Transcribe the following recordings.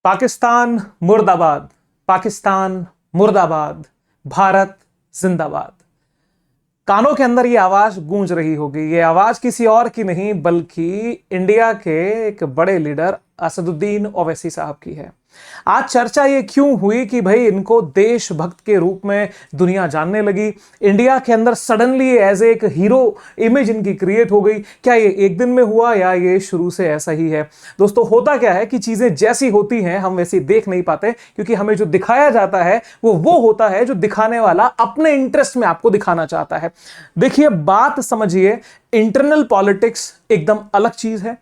पाकिस्तान मुर्दाबाद, पाकिस्तान मुर्दाबाद, भारत जिंदाबाद। कानों के अंदर ये आवाज गूंज रही होगी। ये आवाज किसी और की नहीं बल्कि इंडिया के एक बड़े लीडर असदुद्दीन ओवैसी साहब की है। आज चर्चा ये क्यों हुई कि भाई इनको देशभक्त के रूप में दुनिया जानने लगी। इंडिया के अंदर सडनली एज एक हीरो इमेज इनकी क्रिएट हो गई। क्या ये एक दिन में हुआ या ये शुरू से ऐसा ही है? दोस्तों, होता क्या है कि चीजें जैसी होती हैं हम वैसी देख नहीं पाते, क्योंकि हमें जो दिखाया जाता है वो होता है जो दिखाने वाला अपने इंटरेस्ट में आपको दिखाना चाहता है। देखिए, बात समझिए, इंटरनल पॉलिटिक्स एकदम अलग चीज है,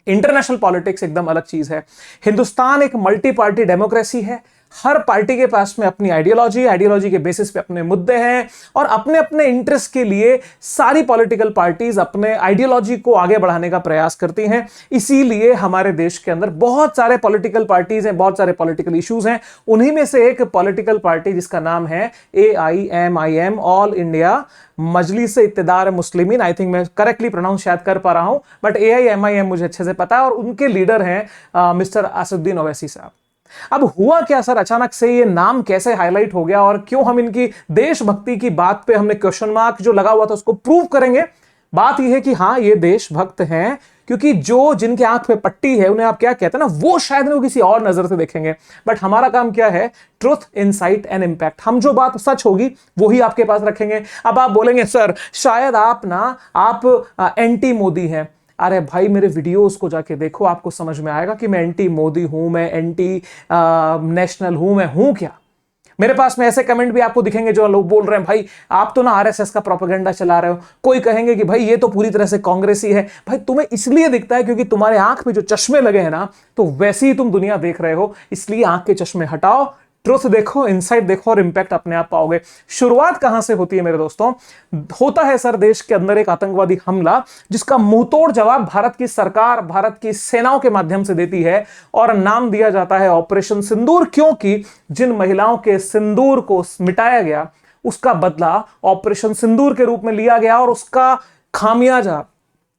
इंटरनेशनल पॉलिटिक्स एकदम अलग चीज है। हिंदुस्तान एक मल्टी पार्टी डेमोक्रेसी है। हर पार्टी के पास में अपनी आइडियोलॉजी के बेसिस पे अपने मुद्दे हैं और अपने अपने इंटरेस्ट के लिए सारी पॉलिटिकल पार्टीज अपने आइडियोलॉजी को आगे बढ़ाने का प्रयास करती हैं। इसीलिए हमारे देश के अंदर बहुत सारे पॉलिटिकल पार्टीज हैं, बहुत सारे पॉलिटिकल इश्यूज हैं। उन्हीं में से एक पॉलिटिकल पार्टी जिसका नाम है AIMIM, all India Majlis Ittehad Muslimeen. I think मैं करेक्टली प्रोनाउंस शायद कर पा रहा हूं, बट AIMIM मुझे अच्छे से पता है और उनके लीडर हैं मिस्टर असदुद्दीन ओवैसी साहब। अब हुआ क्या सर, अचानक से ये नाम कैसे हाईलाइट हो गया और क्यों हम इनकी देशभक्ति की बात पे हमने क्वेश्चन मार्क जो लगा हुआ था उसको प्रूव करेंगे। बात यह है कि हाँ, ये देशभक्त हैं, क्योंकि जो जिनके आंख पे पट्टी है उन्हें आप क्या कहते हैं ना, वो शायद वो किसी और नजर से देखेंगे। बट हमारा काम क्या है? Truth, insight and impact. हम जो बात सच होगी वही आपके पास रखेंगे। अब आप बोलेंगे सर शायद आप एंटी मोदी हैं। अरे भाई, मेरे वीडियोस को जाके देखो, आपको समझ में आएगा कि मैं एंटी मोदी हूं, मैं एंटी नेशनल हूं, मैं हूं क्या। मेरे पास में ऐसे कमेंट भी आपको दिखेंगे जो लोग बोल रहे हैं भाई आप तो ना RSS का प्रोपेगेंडा चला रहे हो। कोई कहेंगे कि भाई ये तो पूरी तरह से कांग्रेसी है। भाई तुम्हें इसलिए दिखता है क्योंकि तुम्हारे आंख में जो चश्मे लगे हैं ना, तो वैसे ही तुम दुनिया देख रहे हो। इसलिए आंख के चश्मे हटाओ, ट्रुथ देखो, इनसाइट देखो और इंपैक्ट अपने आप पाओगे। शुरुआत कहां से होती है मेरे दोस्तों? होता है सर देश के अंदर एक आतंकवादी हमला, जिसका मुंहतोड़ जवाब भारत की सरकार, भारत की सेनाओं के माध्यम से देती है और नाम दिया जाता है ऑपरेशन सिंदूर। क्योंकि जिन महिलाओं के सिंदूर को मिटाया गया उसका बदला ऑपरेशन सिंदूर के रूप में लिया गया और उसका खामियाजा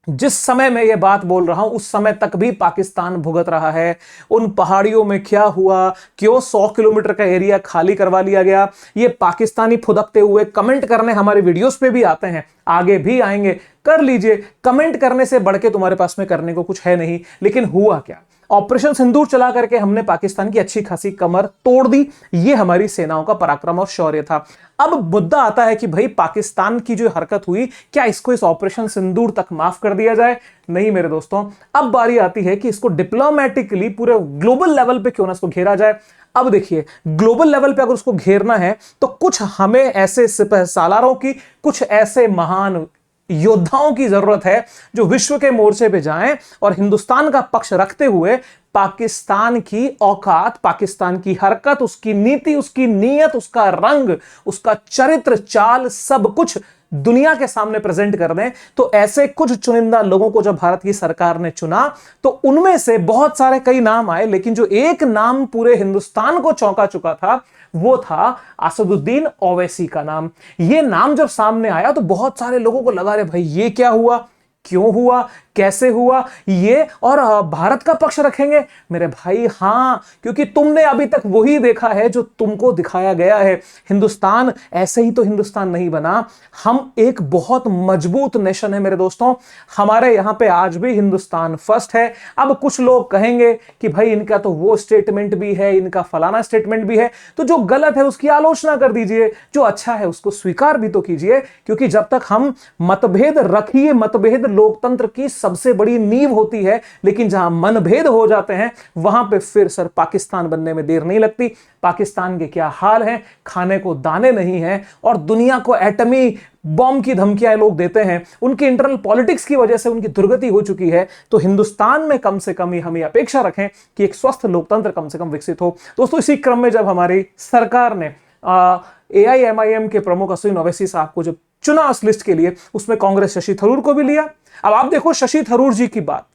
जिस समय मैं ये बात बोल रहा हूं उस समय तक भी पाकिस्तान भुगत रहा है। उन पहाड़ियों में क्या हुआ, क्यों 100 किलोमीटर का एरिया खाली करवा लिया गया, ये पाकिस्तानी फुदकते हुए कमेंट करने हमारे वीडियोस पे भी आते हैं, आगे भी आएंगे। कर लीजिए, कमेंट करने से बढ़ के तुम्हारे पास में करने को कुछ है नहीं। लेकिन हुआ क्या? ऑपरेशन सिंदूर चला करके हमने पाकिस्तान की अच्छी खासी कमर तोड़ दी। ये हमारी सेनाओं का पराक्रम और शौर्य था। अब मुद्दा आता है कि भाई पाकिस्तान की जो हरकत हुई, क्या इसको इस ऑपरेशन सिंदूर तक माफ कर दिया जाए? नहीं मेरे दोस्तों, अब बारी आती है कि इसको डिप्लोमेटिकली पूरे ग्लोबल लेवल पे क्यों ना इसको घेरा जाए। अब देखिए, ग्लोबल लेवल पे अगर उसको घेरना है तो कुछ हमें ऐसे सिपह सालारों की, कुछ ऐसे महान योद्धाओं की जरूरत है जो विश्व के मोर्चे पे जाएं और हिंदुस्तान का पक्ष रखते हुए पाकिस्तान की औकात, पाकिस्तान की हरकत, उसकी नीति, उसकी नीयत, उसका रंग, उसका चरित्र, चाल, सब कुछ दुनिया के सामने प्रेजेंट कर दें। तो ऐसे कुछ चुनिंदा लोगों को जब भारत की सरकार ने चुना तो उनमें से बहुत सारे कई नाम आए, लेकिन जो एक नाम पूरे हिंदुस्तान को चौंका चुका था वो था असदुद्दीन ओवैसी का नाम। ये नाम जब सामने आया तो बहुत सारे लोगों को लगा, रे भाई ये क्या हुआ, क्यों हुआ, कैसे हुआ ये, और भारत का पक्ष रखेंगे? मेरे भाई हाँ, क्योंकि तुमने अभी तक वही देखा है जो तुमको दिखाया गया है। हिंदुस्तान ऐसे ही तो हिंदुस्तान नहीं बना। हम एक बहुत मजबूत नेशन है मेरे दोस्तों। हमारे यहां पे आज भी हिंदुस्तान फर्स्ट है। अब कुछ लोग कहेंगे कि भाई इनका तो वो स्टेटमेंट भी है, इनका फलाना स्टेटमेंट भी है, तो जो गलत है उसकी आलोचना कर दीजिए, जो अच्छा है उसको स्वीकार भी तो कीजिए। क्योंकि जब तक हम मतभेद रखिए, मतभेद लोकतंत्र की सबसे बड़ी नींव होती है, लेकिन जहां मनभेद हो जाते हैं वहां पे फिर सर पाकिस्तान बनने में देर नहीं लगती। पाकिस्तान के क्या हाल है, खाने को दाने नहीं है और दुनिया को एटमी बॉम्ब की धमकियां लोग देते हैं। उनकी इंटरनल पॉलिटिक्स की वजह से उनकी दुर्गति हो चुकी है। तो हिंदुस्तान में कम से कम हम ये अपेक्षा रखें कि एक स्वस्थ लोकतंत्र कम से कम विकसित हो। दोस्तों, इसी क्रम में जब हमारी सरकार ने AIMIM के प्रमुख असदुद्दीन ओवैसी साहब को जब चुना उस लिस्ट के लिए, उसमें कांग्रेस शशि थरूर को भी लिया। अब आप देखो शशि थरूर जी की बात,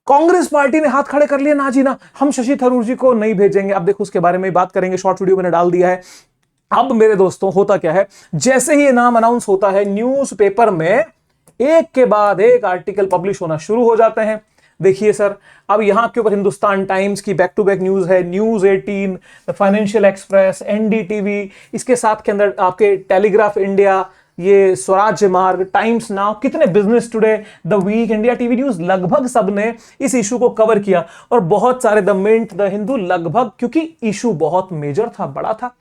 कांग्रेस पार्टी ने हाथ खड़े कर लिए, ना जी ना, हम शशि थरूर जी को नहीं भेजेंगे। अब देखो उसके बारे में बात करेंगे, शॉर्ट वीडियो मैंने डाल दिया है। अब मेरे दोस्तों होता क्या है, जैसे ही ये नाम अनाउंस होता है न्यूज़पेपर में एक के बाद एक आर्टिकल पब्लिश होना शुरू हो जाते हैं। देखिए सर, अब यहां के ऊपर हिंदुस्तान टाइम्स की बैक टू बैक न्यूज है, news 18, the financial express, NDTV, इसके साथ के अंदर आपके टेलीग्राफ इंडिया, ये स्वराज्य मार्ग, टाइम्स नाउ, कितने, Business Today, the Week, India TV News, लगभग सबने इस इशू को कवर किया। और बहुत सारे, द मिंट, द हिंदू, लगभग, क्योंकि इशू बहुत मेजर था, बड़ा था।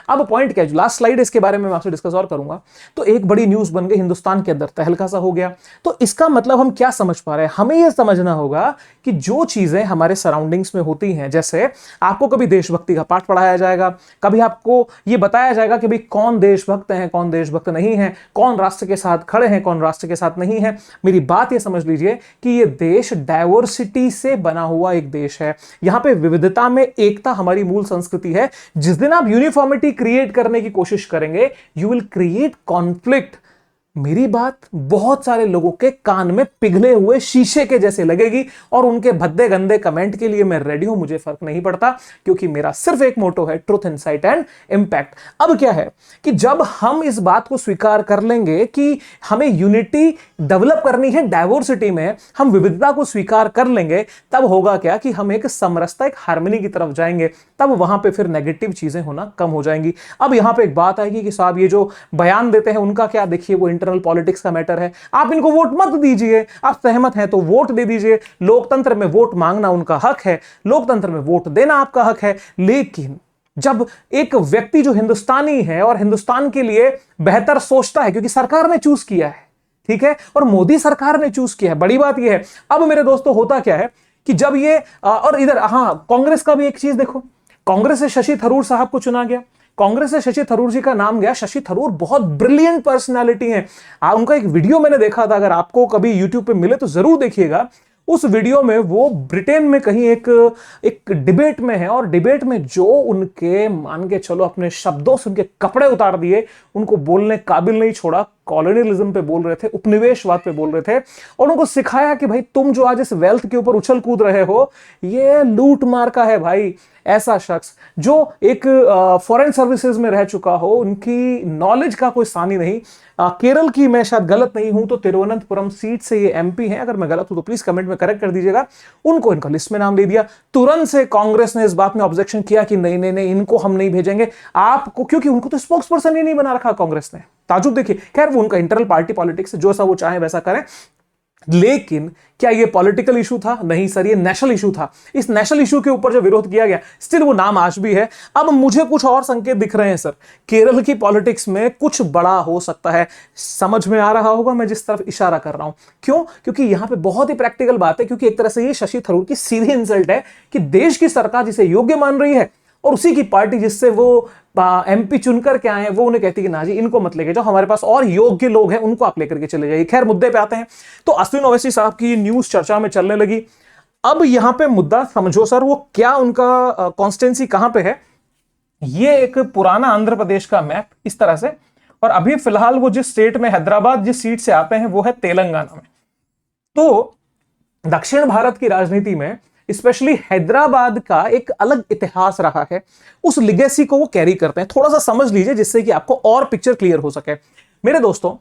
अब पॉइंट क्या है, लास्ट स्लाइड इसके बारे में मैं आपसे डिस्कस और करूंगा। तो एक बड़ी न्यूज बन गई, हिंदुस्तान के अंदर तहलका सा हो गया। तो इसका मतलब हम क्या समझ पा रहे हैं, हमें यह समझना होगा कि जो चीजें हमारे सराउंडिंग्स में होती हैं, जैसे आपको कभी देशभक्ति का पाठ पढ़ाया जाएगा, कभी आपको यह बताया जाएगा कि भाई कौन देशभक्त हैं, कौन देशभक्त नहीं है, कौन राष्ट्र के साथ खड़े हैं, कौन राष्ट्र के साथ नहीं है। मेरी बात यह समझ लीजिए कि यह देश डाइवर्सिटी से बना हुआ एक देश है। यहां पे विविधता में एकता हमारी मूल संस्कृति है। जिस दिन आप यूनिफॉर्मिटी क्रिएट करने की कोशिश करेंगे, यू विल क्रिएट कॉन्फ्लिक्ट। मेरी बात बहुत सारे लोगों के कान में पिघले हुए शीशे के जैसे लगेगी, और उनके भद्दे गंदे कमेंट के लिए मैं रेडी हूं, मुझे फर्क नहीं पड़ता, क्योंकि मेरा सिर्फ एक मोटो है, ट्रुथ, इनसाइट एंड इंपैक्ट। अब क्या है कि जब हम इस बात को स्वीकार कर लेंगे कि हमें यूनिटी डेवलप करनी है डाइवर्सिटी में, हम विविधता को स्वीकार कर लेंगे, तब होगा क्या कि हम एक समरसता, एक हार्मनी की तरफ जाएंगे। तब वहां पे फिर नेगेटिव चीजें होना कम हो जाएंगी। अब यहां पे एक बात आएगी कि साहब ये जो बयान देते हैं उनका क्या, देखिए वो इंटरनल पॉलिटिक्स का मैटर है, आप इनको वोट मत दीजिए, आप सहमत हैं तो वोट दे दीजिए। लोकतंत्र में वोट मांगना उनका हक है, लोकतंत्र में वोट देना आपका हक है। लेकिन जब एक व्यक्ति जो हिंदुस्तानी है और हिंदुस्तान के लिए बेहतर सोचता है, क्योंकि सरकार ने चूज किया है, ठीक है, और मोदी सरकार ने चूज किया है, बड़ी बात यह है। अब मेरे दोस्तों होता क्या है कि जब ये और इधर कांग्रेस का भी एक चीज देखो, कांग्रेस से शशि थरूर साहब को चुना गया। कांग्रेस से शशि थरूर जी का नाम गया। शशि थरूर बहुत ब्रिलियंट पर्सनालिटी है। उनका एक वीडियो मैंने देखा था, अगर आपको कभी यूट्यूब पे मिले तो जरूर देखिएगा। उस वीडियो में वो ब्रिटेन में कहीं एक डिबेट में है, और डिबेट में जो उनके, मान के चलो, अपने शब्दों से उनके कपड़े उतार दिए, उनको बोलने काबिल नहीं छोड़ा। कॉलोनियलिज्म पे बोल रहे थे, उपनिवेशवाद पे बोल रहे थे, और उनको सिखाया कि भाई तुम जो आज इस वेल्थ के ऊपर उछल कूद रहे हो, ये लूट मार का है भाई। ऐसा शख्स जो एक फॉरेन सर्विसेज में रह चुका हो, उनकी नॉलेज का कोई सानी नहीं। केरल की, मैं शायद गलत नहीं हूं तो तिरुवनंतपुरम सीट से ये एमपी हैं, अगर मैं गलत हूं तो प्लीज कमेंट में करेक्ट कर दीजिएगा। उनको इनका लिस्ट में नाम दे दिया। तुरंत से कांग्रेस ने इस बात में ऑब्जेक्शन किया कि नहीं नहीं नहीं, इनको हम नहीं भेजेंगे आपको, क्योंकि उनको तो स्पोक्स पर्सन ही नहीं बना रखा कांग्रेस ने। ताजुब देखिए, खैर वो उनका इंटरनल पार्टी पॉलिटिक्स, जो सा वो चाहे वैसा करें। लेकिन क्या ये पॉलिटिकल इशू था? नहीं सर, ये नेशनल इशू था। इस नेशनल इशू के ऊपर जो विरोध किया गया, स्टिल वो नाम आज भी है। अब मुझे कुछ और संकेत दिख रहे हैं सर, केरल की पॉलिटिक्स में कुछ बड़ा हो सकता है। समझ में आ रहा होगा मैं जिस तरफ इशारा कर रहा हूं। क्यों? क्योंकि यहां पे बहुत ही प्रैक्टिकल बात है, क्योंकि एक तरह से ये शशि थरूर की सीधी इंसल्ट है कि देश की सरकार जिसे योग्य मान रही है, और उसी की पार्टी जिससे वो एमपी चुनकर के आए हैं, वो उन्हें कहती है कि ना जी इनको मत लेके जाओ, हमारे पास और योग्य लोग हैं, उनको आप लेकर के चले जाइए। खैर मुद्दे पे आते हैं। तो अश्विन ओवैसी साहब की न्यूज चर्चा में चलने लगी। अब यहां पे मुद्दा समझो सर, वो क्या, उनका कॉन्स्टिट्यूंसी कहां पे है। ये एक पुराना आंध्र प्रदेश का मैप इस तरह से, और अभी फिलहाल वो जिस स्टेट में, हैदराबाद जिस सीट से आते हैं, वो है तेलंगाना में। तो दक्षिण भारत की राजनीति में स्पेशली हैदराबाद का एक अलग इतिहास रहा है। उस लिगेसी को वो कैरी करते हैं। थोड़ा सा समझ लीजिए जिससे कि आपको और पिक्चर क्लियर हो सके। मेरे दोस्तों,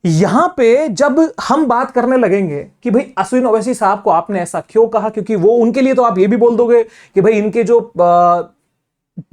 यहां पे जब हम बात करने लगेंगे कि भाई अश्विन ओवैसी साहब को आपने ऐसा क्यों कहा, क्योंकि वो, उनके लिए तो आप ये भी बोल दोगे कि भाई इनके जो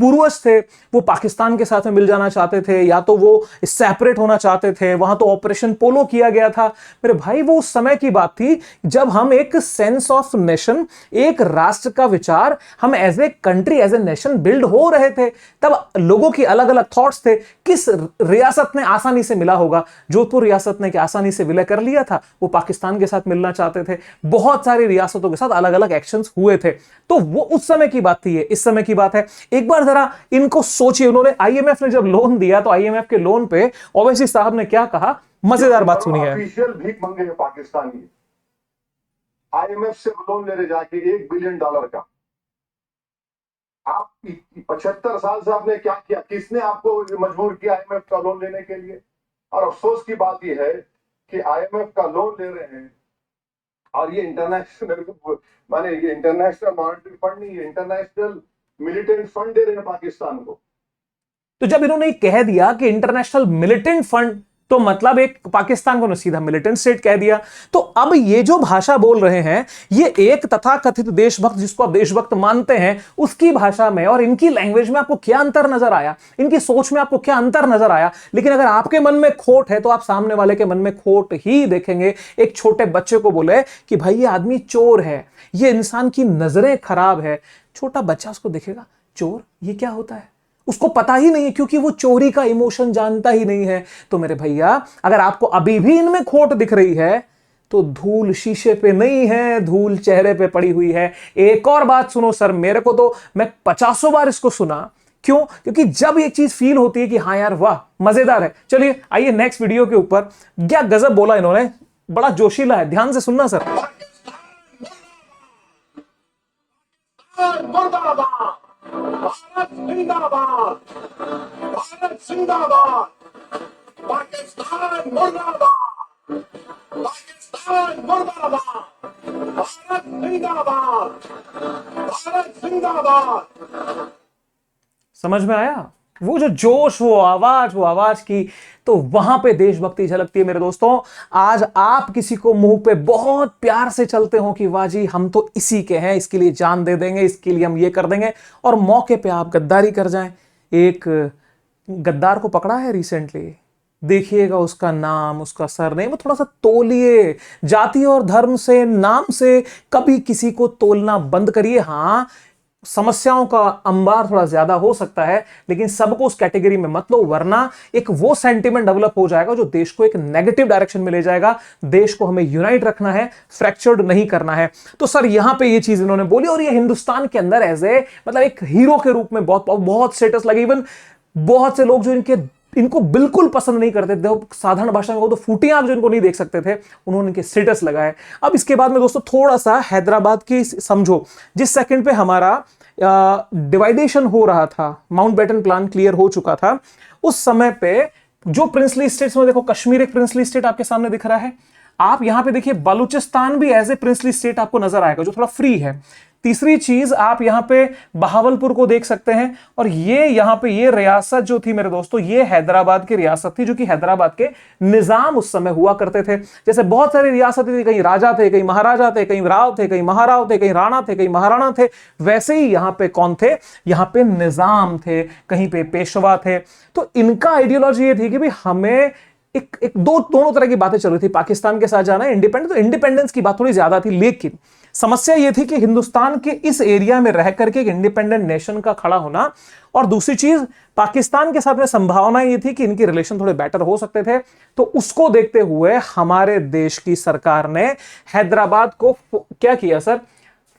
पूर्वज थे वो पाकिस्तान के साथ में मिल जाना चाहते थे, या तो वो सेपरेट होना चाहते थे। वहां तो ऑपरेशन पोलो किया गया था। मेरे भाई, वो उस समय की बात थी जब हम एक सेंस ऑफ नेशन, एक राष्ट्र का विचार, हम as a country, as a nation build हो रहे थे। तब लोगों की अलग अलग थॉट्स थे। किस रियासत ने आसानी से मिला होगा? जोधपुर रियासत ने क्या आसानी से विलय कर लिया था? वो पाकिस्तान के साथ मिलना चाहते थे। बहुत सारी रियासतों के साथ अलग अलग एक्शंस हुए थे। तो वो उस समय की बात थी, इस समय की बात है। एक बार जरा इनको सोचिए, उन्होंने, आईएमएफ ने जब लोन दिया तो आईएमएफ के लोन पे ओवैसी साहब ने क्या कहा, मजेदार बात सुनिए। ऑफिशियल भीख मंगे हैं पाकिस्तानी, आईएमएफ से लोन ले रहे जाके $1 बिलियन का। आप 75 साल से आपने क्या किया? किसने आपको मजबूर किया आईएमएफ का लोन लेने के लिए? और अफसोस की बात यह है कि आईएमएफ का लोन ले रहे हैं, और ये इंटरनेशनल, माने ये इंटरनेशनल मॉनेटरी फंड नहीं, ये इंटरनेशनल मिलिटेंट फंड दे रहे हैं पाकिस्तान को। तो जब इन्होंने कह दिया कि इंटरनेशनल मिलिटेंट फंड तो मतलब एक पाकिस्तान को सीधा मिलिटेंट स्टेट कह दिया। तो अब ये जो भाषा बोल रहे हैं, ये एक तथाकथित देशभक्त जिसको आप देशभक्त मानते हैं उसकी भाषा में और इनकी लैंग्वेज में आपको क्या अंतर नजर आया, इनकी सोच में आपको क्या अंतर नजर आया। लेकिन अगर आपके मन में खोट है तो आप सामने वाले के मन में खोट ही देखेंगे। एक छोटे बच्चे को बोले कि भाई ये आदमी चोर है, ये इंसान की नजरें खराब है, छोटा बच्चा उसको देखेगा चोर ये क्या होता है, उसको पता ही नहीं है, क्योंकि वो चोरी का इमोशन जानता ही नहीं है। तो मेरे भैया अगर आपको अभी भी इनमें खोट दिख रही है तो धूल शीशे पे नहीं है, धूल चेहरे पे पड़ी हुई है। एक और बात सुनो सर, मेरे को तो मैं 50 बार इसको सुना, क्यों? क्योंकि जब एक चीज फील होती है कि हाँ यार वाह मजेदार है। चलिए आइए नेक्स्ट वीडियो के ऊपर। क्या गजब बोला इन्होंने, बड़ा जोशीला है, ध्यान से सुनना सर। मुर्दाबाद, भारत जिंदाबाद, भारत जिंदाबाद, पाकिस्तान मुर्दाबाद, पाकिस्तान मुर्दाबाद, भारत जिंदाबाद, भारत जिंदाबाद। समझ में आया? वो जो जोश, वो आवाज की, तो वहां पे देशभक्ति झलकती है मेरे दोस्तों। आज आप किसी को मुंह पे बहुत प्यार से चलते हो कि वाह जी हम तो इसी के हैं, इसके लिए जान दे देंगे, इसके लिए हम ये कर देंगे, और मौके पे आप गद्दारी कर जाएं। एक गद्दार को पकड़ा है रिसेंटली, देखिएगा उसका नाम, उसका सरनेम, वो थोड़ा सा तोलिए। जाति और धर्म से, नाम से कभी किसी को तोलना बंद करिए। हाँ समस्याओं का अंबार थोड़ा ज्यादा हो सकता है, लेकिन सबको उस कैटेगरी में मत लो, वरना एक वो सेंटिमेंट डेवलप हो जाएगा जो देश को एक नेगेटिव डायरेक्शन में ले जाएगा। देश को हमें यूनाइट रखना है, फ्रैक्चर्ड नहीं करना है। तो सर यहां पे ये चीज इन्होंने बोली, और ये हिंदुस्तान के अंदर एज ए मतलब एक हीरो के रूप में बहुत स्टेटस लगे। इवन बहुत से लोग जो इनको बिल्कुल पसंद नहीं करते थे, साधारण भाषा में वो तो फूटियां आप जो इनको नहीं देख सकते थे, उन्होंने इनके स्टेटस लगाए। अब इसके बाद में दोस्तों थोड़ा सा हैदराबाद की समझो। जिस सेकंड पे हमारा डिवाइडेशन हो रहा था, माउंटबेटन प्लान क्लियर हो चुका था, उस समय पे जो प्रिंसली स्टेट्स में देखो, कश्मीर एक प्रिंसली स्टेट आपके सामने दिख रहा है। आप यहां पे देखिए बलूचिस्तान भी एज ए प्रिंसली स्टेट आपको नजर आएगा, जो थोड़ा फ्री है। तीसरी चीज आप यहां पे बहावलपुर को देख सकते हैं, और ये यहां पे ये रियासत जो थी मेरे दोस्तों, ये हैदराबाद की रियासत थी, जो कि हैदराबाद के निजाम उस समय हुआ करते थे। जैसे बहुत सारी रियासतें थी, कहीं राजा थे, कहीं महाराजा थे, कहीं राव थे, कहीं महाराव थे, कहीं राणा थे, कहीं महाराणा थे, वैसे ही यहां पे कौन थे, यहां पे निजाम थे, कहीं पे पेशवा थे। तो इनका आइडियोलॉजी ये थी कि भाई हमें एक दोनों तरह की बातें चल रही थी, पाकिस्तान के साथ जाना है, इंडिपेंडेंस, तो इंडिपेंडेंस की बात थोड़ी ज्यादा थी। लेकिन समस्या यह थी कि हिंदुस्तान के इस एरिया में रह करके एक इंडिपेंडेंट नेशन का खड़ा होना, और दूसरी चीज पाकिस्तान के साथ में संभावना यह थी कि इनकी रिलेशन थोड़े बेटर हो सकते थे। तो उसको देखते हुए हमारे देश की सरकार ने हैदराबाद को क्या किया सर,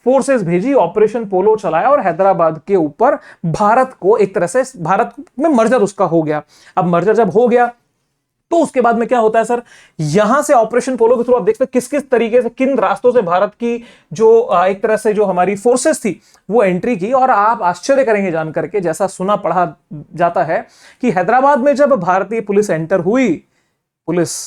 फोर्सेस भेजी, ऑपरेशन पोलो चलाया, और हैदराबाद के ऊपर भारत को एक तरह से, भारत में मर्जर उसका हो गया। अब मर्जर जब हो गया तो उसके बाद में क्या होता है सर, यहां से ऑपरेशन पोलो के थ्रू आप देखते हैं किस किस तरीके से, किन रास्तों से भारत की जो एक तरह से जो हमारी फोर्सेस थी वो एंट्री की। और आप आश्चर्य करेंगे जान करके, जैसा सुना पढ़ा जाता है कि हैदराबाद में जब भारतीय पुलिस एंटर हुई, पुलिस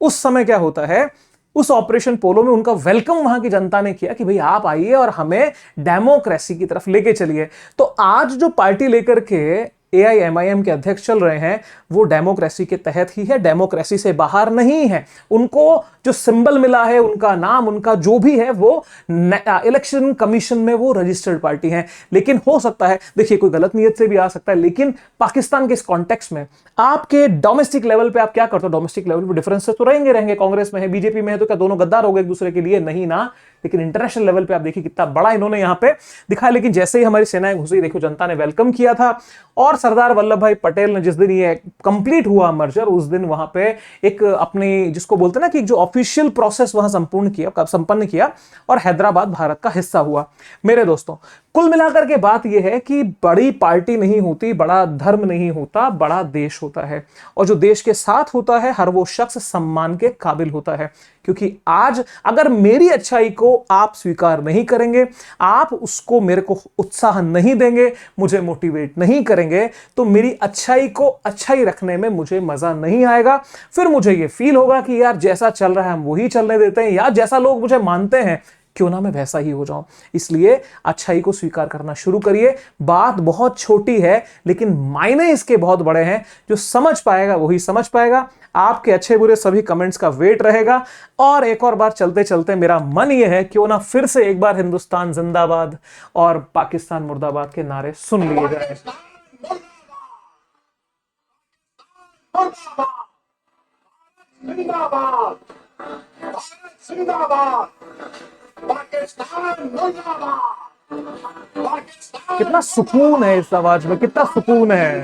उस समय क्या होता है, उस ऑपरेशन पोलो में उनका वेलकम वहां की जनता ने किया कि भाई आप आइए और हमें डेमोक्रेसी की तरफ लेके चलिए। तो आज जो पार्टी लेकर के AIMIM के अध्यक्ष चल रहे हैं, वो डेमोक्रेसी के तहत ही है, डेमोक्रेसी से बाहर नहीं है। उनको जो सिंबल मिला है, उनका नाम, उनका जो भी है, वो इलेक्शन कमीशन में वो रजिस्टर्ड पार्टी है। लेकिन हो सकता है, देखिए कोई गलत नीयत से भी आ सकता है, लेकिन पाकिस्तान के इस कॉन्टेक्स्ट में आपके डोमेस्टिक लेवल पे आप क्या करते हो, डोमेस्टिक लेवल पे डिफरेंसेस तो रहेंगे। कांग्रेस में है, बीजेपी में है, तो क्या दोनों गद्दार हो गए एक दूसरे के लिए? नहीं ना। लेकिन इंटरनेशनल लेवल पे आप देखिए कितना बड़ा इन्होंने यहां पे दिखाया। लेकिन जैसे ही हमारी सेनाएं घुसी, देखो जनता ने वेलकम किया था, और सरदार वल्लभ भाई पटेल ने जिस दिन ये कंप्लीट हुआ मर्जर, उस दिन वहां पे एक अपनी जिसको बोलते हैं ना कि जो ऑफिशियल प्रोसेस वहां संपन्न किया, और हैदराबाद भारत का हिस्सा हुआ। मेरे दोस्तों कुल मिलाकर के बात यह है कि बड़ी पार्टी नहीं होती, बड़ा धर्म नहीं होता, बड़ा देश होता है। और जो देश के साथ होता है, हर वो शख्स सम्मान के काबिल होता है। क्योंकि आज अगर मेरी अच्छाई को आप स्वीकार नहीं करेंगे, आप उसको मेरे को उत्साह नहीं देंगे, मुझे मोटिवेट नहीं करेंगे, तो मेरी अच्छाई को अच्छाई रखने में मुझे मजा नहीं आएगा। फिर मुझे यह फील होगा कि यार जैसा चल रहा है हम वही चलने देते हैं, या जैसा लोग मुझे मानते हैं क्यों ना मैं वैसा ही हो जाऊं। इसलिए अच्छाई को स्वीकार करना शुरू करिए। बात बहुत छोटी है, लेकिन मायने इसके बहुत बड़े हैं। जो समझ पाएगा वही समझ पाएगा। आपके अच्छे बुरे सभी कमेंट्स का वेट रहेगा। और एक और बार चलते चलते मेरा मन यह है क्यों ना फिर से एक बार हिंदुस्तान जिंदाबाद और पाकिस्तान मुर्दाबाद के नारे सुन लिए जाए। जिंदाबाद, जिंदाबाद, पाकिस्तान मुर्दाबाद, पाकिस्तान कितना सुकून है इस आवाज में, कितना सुकून है।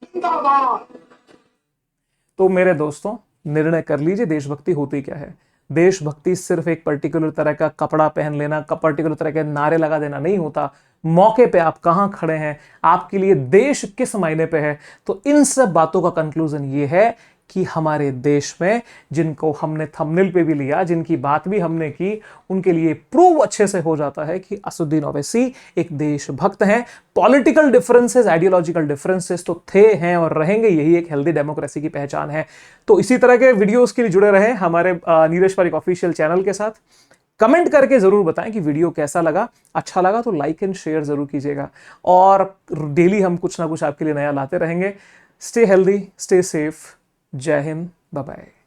जिंदाबाद। तो मेरे दोस्तों, निर्णय कर लीजिए देशभक्ति होती क्या है। देशभक्ति सिर्फ एक पर्टिकुलर तरह का कपड़ा पहन लेना, पर्टिकुलर तरह के नारे लगा देना नहीं होता। मौके पे आप कहां खड़े हैं, आपके लिए देश किस मायने पे है। तो इन सब बातों का कंक्लूजन ये है कि हमारे देश में जिनको हमने थंबनेल पे भी लिया, जिनकी बात भी हमने की, उनके लिए प्रूव अच्छे से हो जाता है कि असदुद्दीन ओवैसी एक देशभक्त हैं। पॉलिटिकल डिफरेंसेस, आइडियोलॉजिकल डिफरेंसेस तो थे, हैं और रहेंगे, यही एक हेल्दी डेमोक्रेसी की पहचान है। तो इसी तरह के वीडियोस के लिए जुड़े रहे हमारे नीरज पारिक ऑफिशियल चैनल के साथ। कमेंट करके जरूर बताएं कि वीडियो कैसा लगा। अच्छा लगा तो लाइक एंड शेयर जरूर कीजिएगा, और डेली हम कुछ ना कुछ आपके लिए नया लाते रहेंगे। Stay healthy, stay safe. जय हिंद, बाय बाय।